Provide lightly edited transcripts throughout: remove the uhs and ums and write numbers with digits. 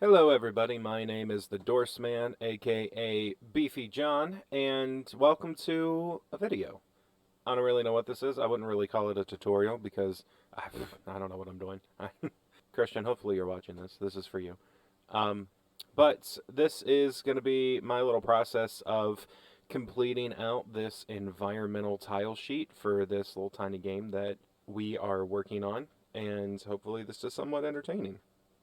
Hello everybody, my name is the Dorseman, aka Beefy John, and welcome to a video. I don't really know what this is. I wouldn't really call it a tutorial because I don't know what I'm doing. Christian, hopefully you're watching this. This is for you. Um, but this is going to be my little process of completing out this environmental tile sheet for this little tiny game that we are working on, and hopefully this is somewhat entertaining.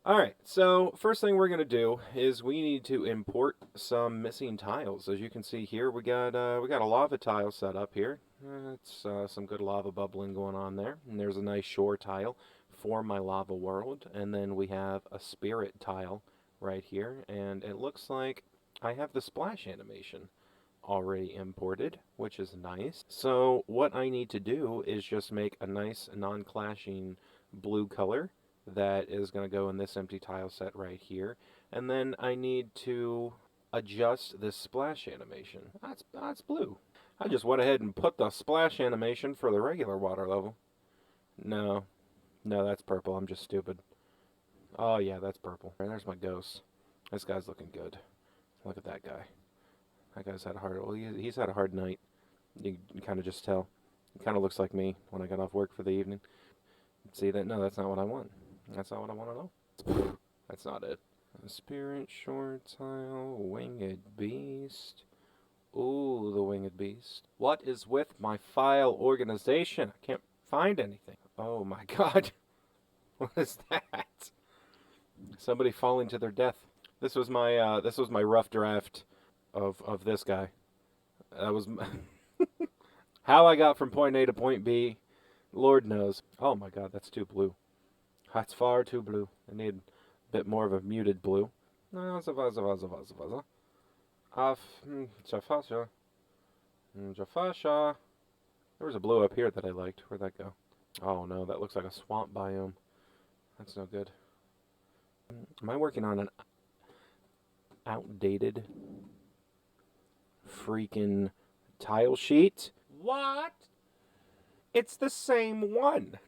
Alright, so first thing we're going to do is we need to import some missing tiles. As you can see here, we got a lava tile set up here. It's some good lava bubbling going on there. And there's a nice shore tile for my lava world. And then we have a spirit tile right here. And it looks like I have the splash animation already imported, which is nice. So what I need to do is just make a nice non-clashing blue color that is going to go in this empty tile set right here. And then I need to adjust this splash animation. That's blue. I just went ahead and put the splash animation for the regular water level. No, that's purple. I'm just stupid. Oh yeah, that's purple. There's my ghost. This guy's looking good. Look at that guy. That guy's had a hard. Well, he's had a hard night. You can kind of just tell. He kind of looks like me when I got off work for the evening. See that? No, that's not what I want. That's not what I want to know. That's not it. Spirit, short tile, winged beast. Ooh, the winged beast. What is with my file organization? I can't find anything. Oh my god. What is that? Somebody falling to their death. This was my rough draft of this guy. That was how I got from point A to point B. Lord knows. Oh my god, that's too blue. That's far too blue. I need a bit more of a muted blue. Jafasha. Jafasha. There was a blue up here that I liked. Where'd that go? Oh no, that looks like a swamp biome. That's no good. Am I working on an outdated freaking tile sheet? What? It's the same one.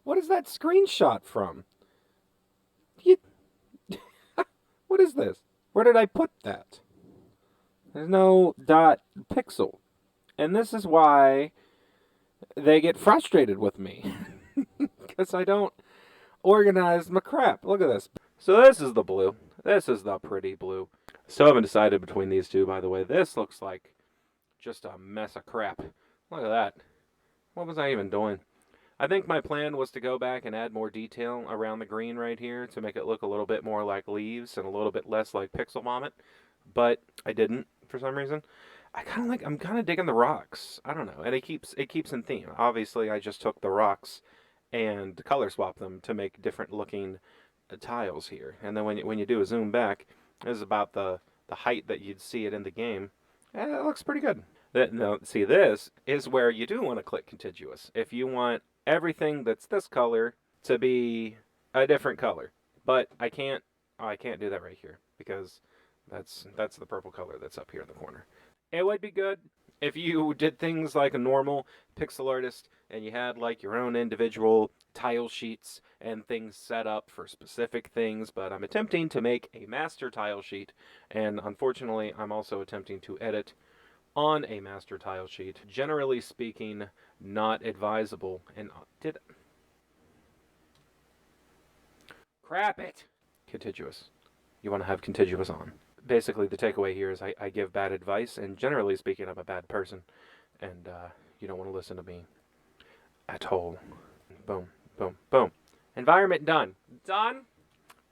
What is that screenshot from? What is this? Where did I put that? There's no dot pixel. And this is why they get frustrated with me. Because I don't organize my crap. Look at this. So this is the blue. This is the pretty blue. So I haven't decided between these two, by the way. This looks like just a mess of crap. Look at that. What was I even doing? I think my plan was to go back and add more detail around the green right here to make it look a little bit more like leaves and a little bit less like pixel vomit, but I didn't for some reason. I'm kind of digging the rocks. I don't know, and it keeps in theme. Obviously, I just took the rocks and color swapped them to make different looking tiles here. And then when you do a zoom back, this is about the height that you'd see it in the game. And it looks pretty good. Now, see, this is where you do want to click contiguous. If you want everything that's this color to be a different color. But I can't do that right here because that's the purple color that's up here in the corner. It would be good if you did things like a normal pixel artist and you had like your own individual tile sheets and things set up for specific things, but I'm attempting to make a master tile sheet, and unfortunately I'm also attempting to edit on a master tile sheet. Generally speaking, not advisable. And crap it! Contiguous. You want to have contiguous on. Basically, the takeaway here is I give bad advice, and generally speaking, I'm a bad person. And you don't want to listen to me at all. Boom, boom, boom. Environment done. Done?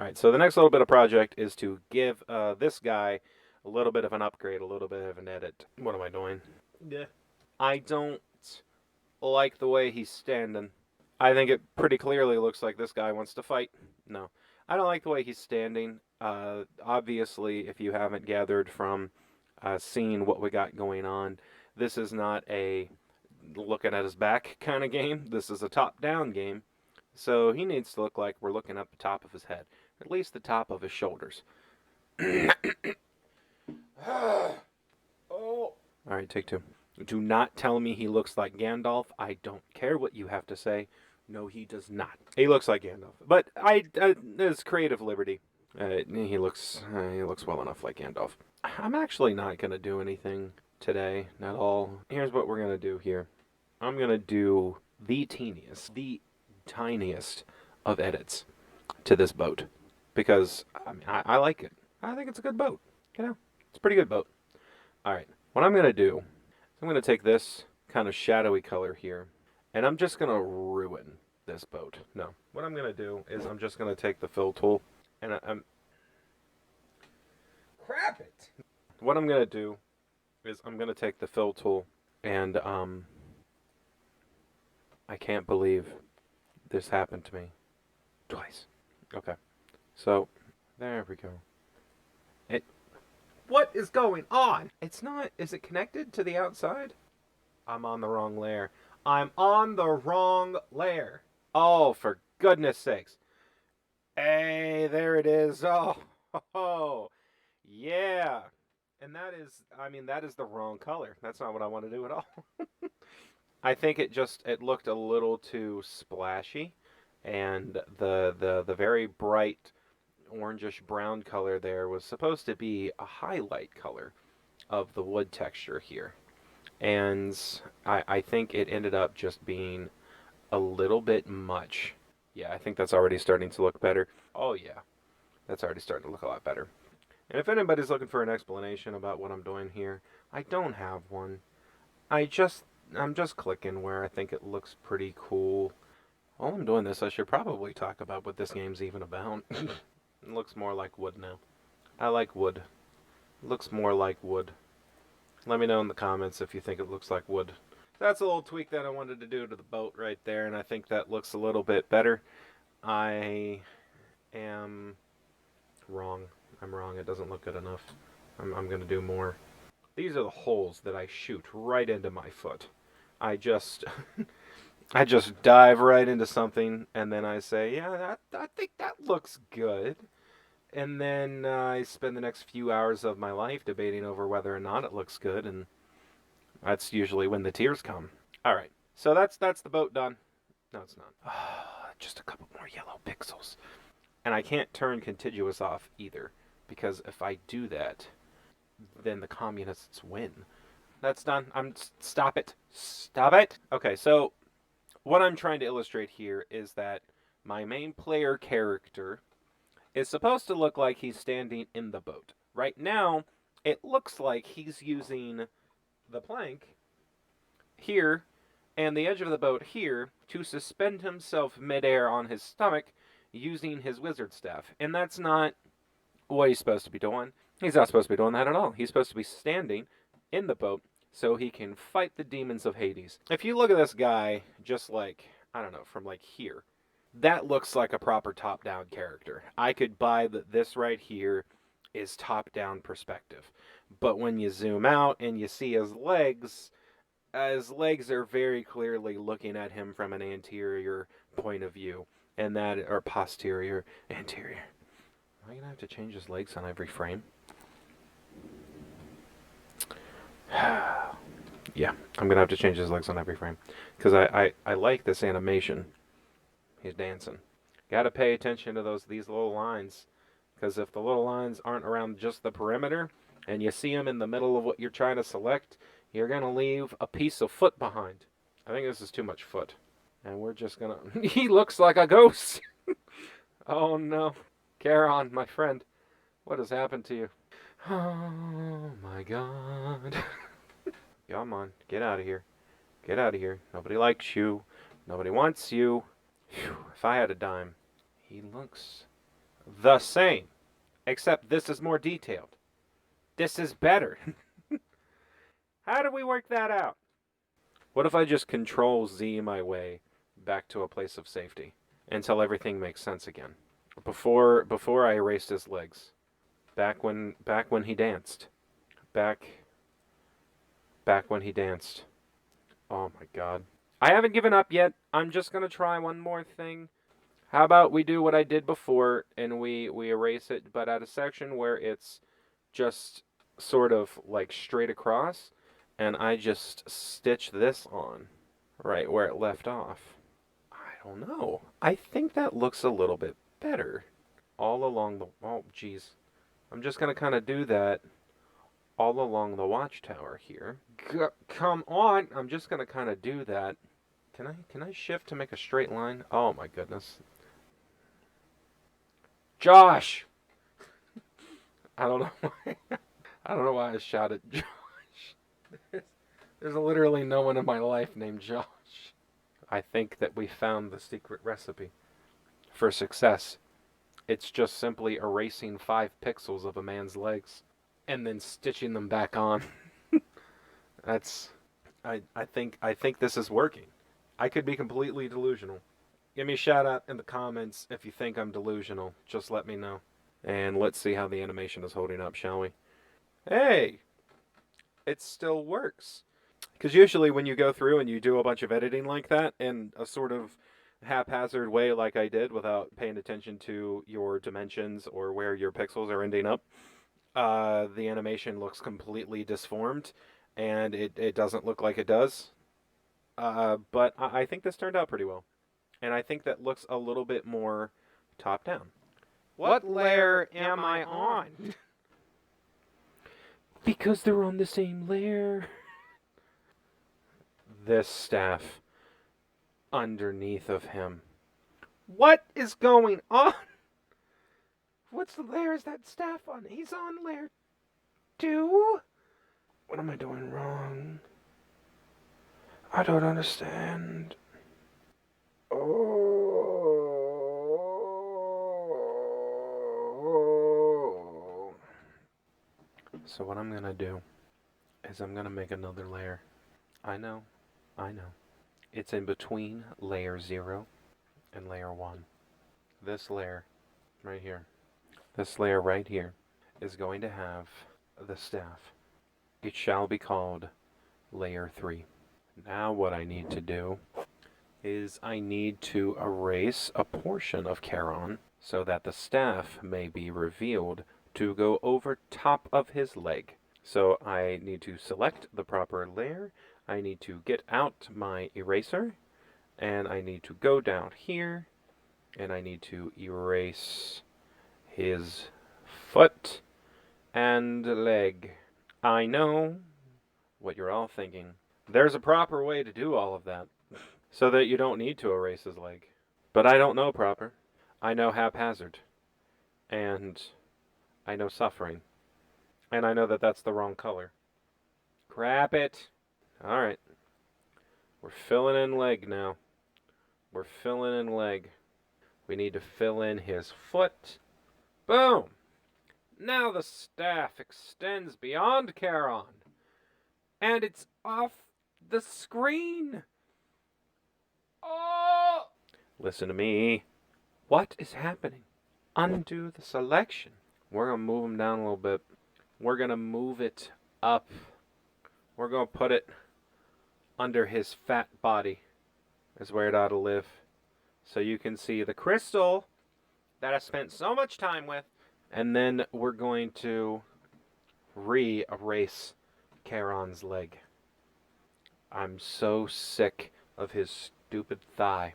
Alright, so the next little bit of project is to give this guy a little bit of an upgrade, a little bit of an edit. What am I doing? Yeah. I don't like the way he's standing. I think it pretty clearly looks like this guy wants to fight. No. I don't like the way he's standing. Obviously, if you haven't gathered from seeing what we got going on, this is not a looking at his back kind of game. This is a top-down game. So he needs to look like we're looking up the top of his head. At least the top of his shoulders. Oh. Alright, take two. Do not tell me he looks like Gandalf. I don't care what you have to say. No, he does not. He looks like Gandalf. But it's creative liberty. He looks well enough like Gandalf. I'm actually not gonna do anything today at all. Here's what we're gonna do here. I'm gonna do the tiniest of edits to this boat because I mean I like it. I think it's a good boat. You know, it's a pretty good boat. All right, what I'm gonna do is I'm gonna take this kind of shadowy color here, and I'm just gonna ruin this boat. No, what I'm gonna do is I'm just gonna take the fill tool, and I'm crap it. What I'm gonna do is I'm gonna take the fill tool, and I can't believe this happened to me twice. Okay, so there we go. It. What is going on? It's not. Is it connected to the outside? I'm on the wrong layer. I'm on the wrong layer. Oh, for goodness sakes. Hey, there it is. Oh, yeah. And that is, I mean, that is the wrong color. That's not what I want to do at all. I think it looked a little too splashy, and the very bright orangish brown color there was supposed to be a highlight color of the wood texture here. And I think it ended up just being a little bit much. Yeah, I think that's already starting to look better. Oh yeah, that's already starting to look a lot better. And if anybody's looking for an explanation about what I'm doing here, I don't have one. I'm just clicking where I think it looks pretty cool. While I'm doing this, I should probably talk about what this game's even about. It looks more like wood now. I like wood. It looks more like wood. Let me know in the comments if you think it looks like wood. That's a little tweak that I wanted to do to the boat right there, and I think that looks a little bit better. I am wrong. I'm wrong. It doesn't look good enough. I'm going to do more. These are the holes that I shoot right into my foot. I just I just dive right into something, and then I say, yeah, I think that looks good. And then I spend the next few hours of my life debating over whether or not it looks good, and that's usually when the tears come. All right, so that's the boat done. No, it's not. Just a couple more yellow pixels. And I can't turn contiguous off either, because if I do that, then the communists win. That's done. Stop it. Stop it. Okay, so what I'm trying to illustrate here is that my main player character is supposed to look like he's standing in the boat. Right now, it looks like he's using the plank here and the edge of the boat here to suspend himself midair on his stomach using his wizard staff. And that's not what he's supposed to be doing. He's not supposed to be doing that at all. He's supposed to be standing in the boat so he can fight the demons of Hades. If you look at this guy, just like, I don't know, from like here, that looks like a proper top-down character. I could buy that this right here is top-down perspective. But when you zoom out and you see his legs are very clearly looking at him from an anterior point of view. And that, or posterior, anterior. Am I going to have to change his legs on every frame? Yeah, I'm going to have to change his legs on every frame. Because I like this animation. He's dancing. Gotta pay attention to these little lines. Because if the little lines aren't around just the perimeter, and you see them in the middle of what you're trying to select, you're going to leave a piece of foot behind. I think this is too much foot. And we're just going to... He looks like a ghost! Oh no. Charon, my friend, what has happened to you? Oh my god. Come on, get out of here. Get out of here. Nobody likes you. Nobody wants you. Whew, if I had a dime. He looks the same. Except this is more detailed. This is better. How do we work that out? What if I just Control Z my way back to a place of safety until everything makes sense again? Before I erased his legs. Back when he danced. Back when he danced. Oh my god. I haven't given up yet. I'm just going to try one more thing. How about we do what I did before and we erase it, but at a section where it's just sort of like straight across, and I just stitch this on right where it left off. I don't know. I think that looks a little bit better. all along the... Oh, jeez. I'm just going to kind of do that all along the watchtower here. Come on! I'm just going to kind of do that. Can I shift to make a straight line? Oh my goodness. Josh! I don't know why. I don't know why I shouted Josh. There's literally no one in my life named Josh. I think that we found the secret recipe for success. It's just simply erasing 5 pixels of a man's legs and then stitching them back on. That's I think this is working. I could be completely delusional. Give me a shout out in the comments if you think I'm delusional. Just let me know. And let's see how the animation is holding up, shall we? Hey! It still works. Because usually when you go through and you do a bunch of editing like that in a sort of haphazard way like I did without paying attention to your dimensions or where your pixels are ending up, the animation looks completely disformed and it doesn't look like it does. But I think this turned out pretty well. And I think that looks a little bit more top down. What layer am I on? Because they're on the same layer. This staff underneath of him. What is going on? What's the layer is that staff on? He's on layer 2? What am I doing wrong? I don't understand. Oh. So what I'm gonna do is I'm gonna make another layer. I know. It's in between layer 0 and layer 1. This layer right here. This layer right here is going to have the staff. It shall be called layer 3. Now what I need to do is I need to erase a portion of Charon so that the staff may be revealed to go over top of his leg. So I need to select the proper layer. I need to get out my eraser, and I need to go down here, and I need to erase his foot and leg. I know what you're all thinking. There's a proper way to do all of that, so that you don't need to erase his leg. But I don't know proper. I know haphazard, and I know suffering, and I know that that's the wrong color. Crap it. Alright. We're filling in leg now. We're filling in leg. We need to fill in his foot. Boom! Now the staff extends beyond Charon. And it's off the screen. Oh! Listen to me. What is happening? Undo the selection. We're going to move him down a little bit. We're going to move it up. We're going to put it under his fat body is where it ought to live. So you can see the crystal that I spent so much time with. And then we're going to re-erase Charon's leg. I'm so sick of his stupid thigh.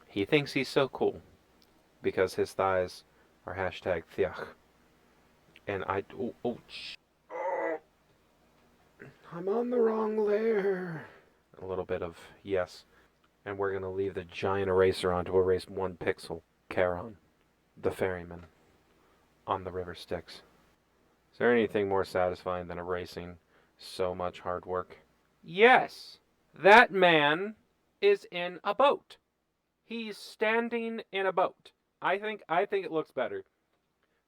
He thinks he's so cool because his thighs are hashtag thiach. And I'm on the wrong layer. A little bit of yes. And we're going to leave the giant eraser on to erase 1 pixel. Charon, the ferryman, on the river Styx. Is there anything more satisfying than erasing so much hard work? Yes, that man is in a boat. He's standing in a boat. I think it looks better.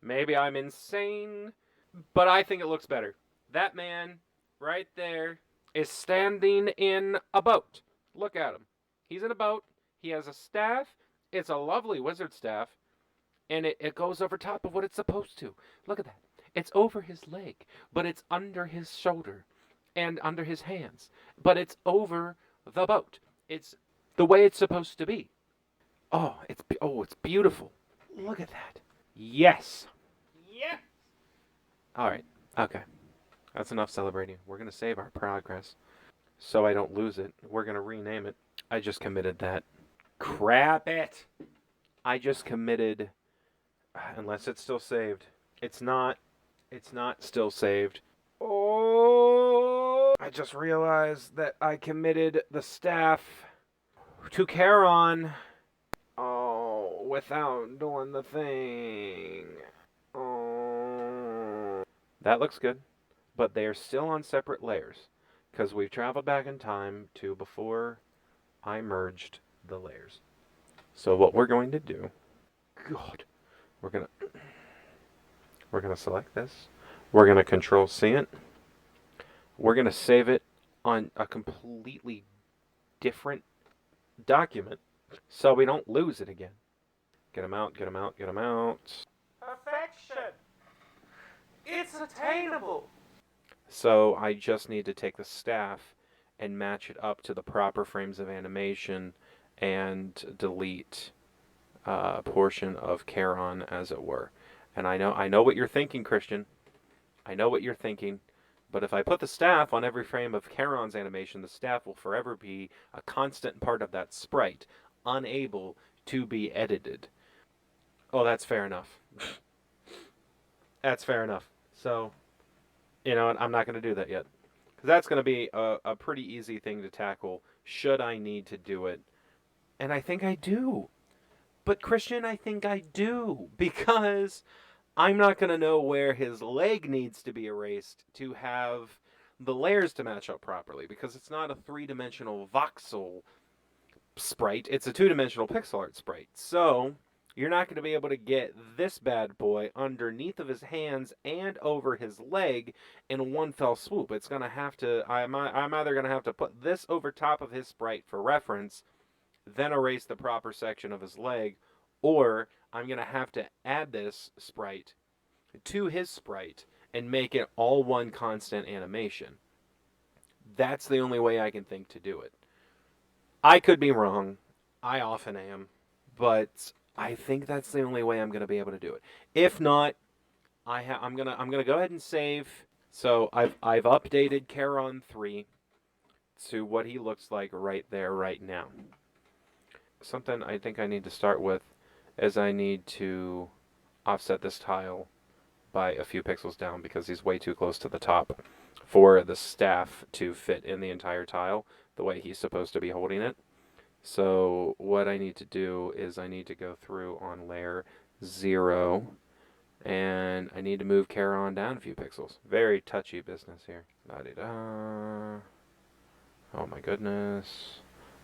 Maybe I'm insane, but I think it looks better. That man right there is standing in a boat. Look at him. He's in a boat. He has a staff. It's a lovely wizard staff. And it goes over top of what it's supposed to. Look at that. It's over his leg, but it's under his shoulder and under his hands. But it's over the boat. It's the way it's supposed to be. Oh, it's beautiful. Look at that. Yes. Yes. All right. Okay. That's enough celebrating. We're going to save our progress so I don't lose it. We're going to rename it. I just committed that. Crap it. I just committed Unless it's still saved. It's not. It's not still saved. Oh! I just realized that I committed the staff to Charon. Oh, without doing the thing. Oh. That looks good. But they are still on separate layers. Because we've traveled back in time to before I merged the layers. So what we're going to do... God. We're gonna select this. We're gonna Control C it. We're gonna save it on a completely different document so we don't lose it again. Get them out, get them out, get them out. Perfection! It's attainable! So I just need to take the staff and match it up to the proper frames of animation and delete a portion of Charon, as it were. And I know what you're thinking, Christian. I know what you're thinking. But if I put the staff on every frame of Charon's animation, the staff will forever be a constant part of that sprite, unable to be edited. Oh, that's fair enough. That's fair enough. So, you know what? I'm not going to do that yet. Because that's going to be a pretty easy thing to tackle, should I need to do it. And I think I do. But, Christian, I think I do. Because I'm not going to know where his leg needs to be erased to have the layers to match up properly, because it's not a three-dimensional voxel sprite, it's a two-dimensional pixel art sprite. So you're not going to be able to get this bad boy underneath of his hands and over his leg in one fell swoop. It's going to have to, I'm either going to have to put this over top of his sprite for reference, then erase the proper section of his leg, or I'm going to have to add this sprite to his sprite and make it all one constant animation. That's the only way I can think to do it. I could be wrong. I often am. But I think that's the only way I'm going to be able to do it. If not, I'm gonna go ahead and save. So I've updated Charon 3 to what he looks like right there, right now. Something I think I need to start with is I need to offset this tile by a few pixels down because he's way too close to the top for the staff to fit in the entire tile the way he's supposed to be holding it. So what I need to do is I need to go through on layer 0 and I need to move Charon down a few pixels. Very touchy business here. La-di-da. Oh my goodness.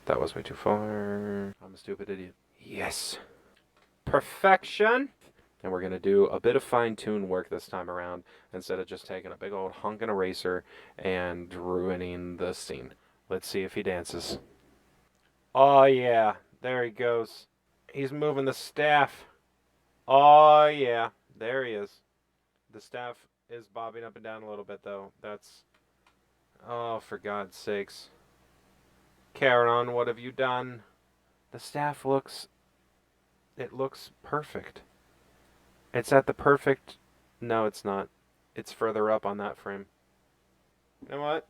That was way too far. I'm a stupid idiot. Yes. Perfection. And we're going to do a bit of fine-tune work this time around instead of just taking a big old honking eraser and ruining the scene. Let's see if he dances. Oh yeah, there he goes. He's moving the staff. Oh yeah, there he is. The staff is bobbing up and down a little bit though. That's... Oh, for God's sakes. Charon, what have you done? The staff looks... It looks perfect. It's at the perfect... No, it's not. It's further up on that frame. You know what?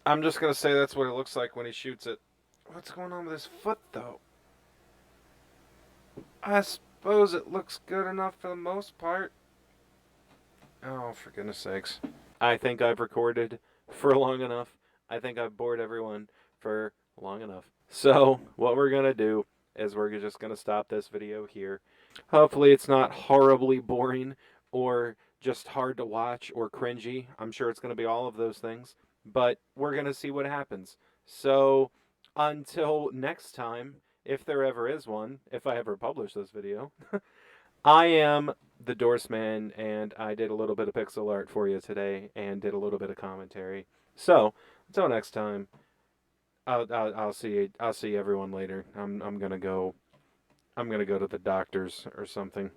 I'm just going to say that's what it looks like when he shoots it. What's going on with his foot, though? I suppose it looks good enough for the most part. Oh, for goodness sakes. I think I've recorded for long enough. I think I've bored everyone for long enough. So, what we're going to do is we're just going to stop this video here. Hopefully it's not horribly boring or just hard to watch or cringy. I'm sure it's going to be all of those things. But we're going to see what happens. So, until next time, if there ever is one, if I ever publish this video, I am the Dorseman, and I did a little bit of pixel art for you today, and did a little bit of commentary. So, until next time, I'll see everyone later. I'm gonna go to the doctor's or something.